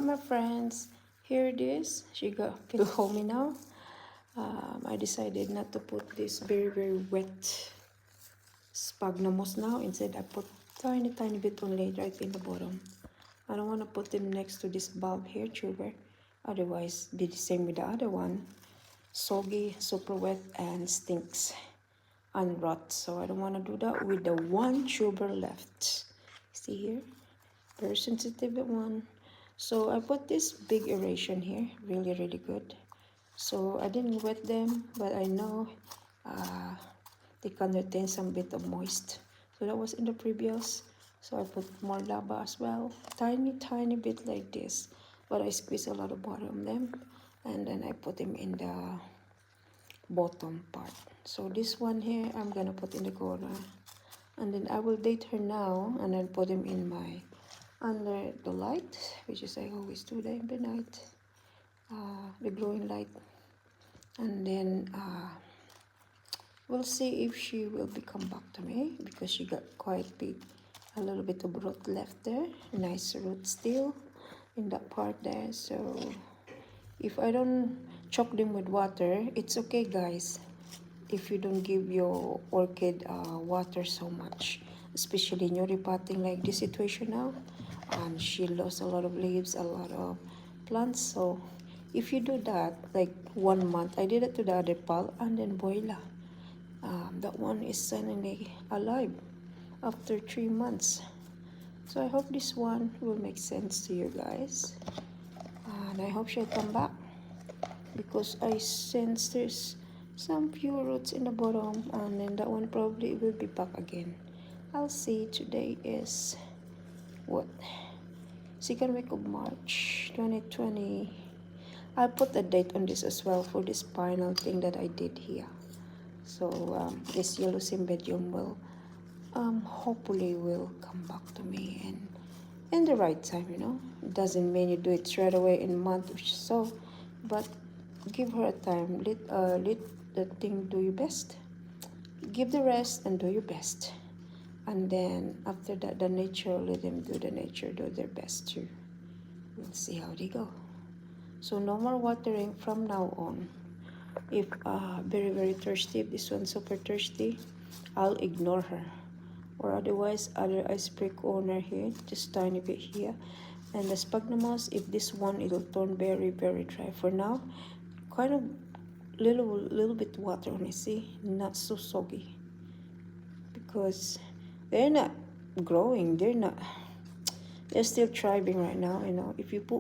Alright, my friends, here it is. She got feel homey now. I decided not to put this very wet sphagnum moss now. Instead, I put tiny bit only right in the bottom. I don't want to put them next to this bulb here, tuber. Otherwise, be the same with the other one. Soggy, super wet, and stinks and rot. So I don't want to do that with the one tuber left. See here? Very sensitive one. So I put this big aeration here, really good. So I didn't wet them, but I know they can retain some bit of moist. So that was in the previous. So I put more lava as well, tiny bit like this, but I squeeze a lot of water on them, and then I put them in the bottom part. So this one here I'm gonna put in the corner, and then I will date her now and then put them in my under the light, which is I always do that in the night, the glowing light, and then we'll see if she will come back to me, because she got quite big, a little bit of root left there, nice root still in that part there. So if I don't choke them with water, it's okay guys, if you don't give your orchid water so much, especially in your repotting like this situation now. And she lost a lot of leaves, a lot of plants. So if you do that like 1 month, I did it to the other pal, and then voila, that one is suddenly alive after 3 months. So I hope this one will make sense to you guys, and I hope she'll come back, because I sense there's some few roots in the bottom, and then that one probably will be back again. I'll see. Today is what, 2nd week of March 2020. I'll put a date on this as well for this final thing that I did here. So this yellow cymbidium will hopefully will come back to me, and in the right time, you know. It doesn't mean you do it straight away in a month or so, but give her a time. Let the thing do your best. Give the rest and do your best, and then after that, the nature, let them do the nature, do their best too. We'll see how they go. So no more watering from now on. If very thirsty, if this one's super thirsty, I'll ignore her, or otherwise other I spray corner here, just tiny bit here. And the sphagnum moss, if this one, it'll turn very dry. For now, kind of little bit water on it, see, not so soggy, because they're not growing, they're still thriving right now, you know. If you put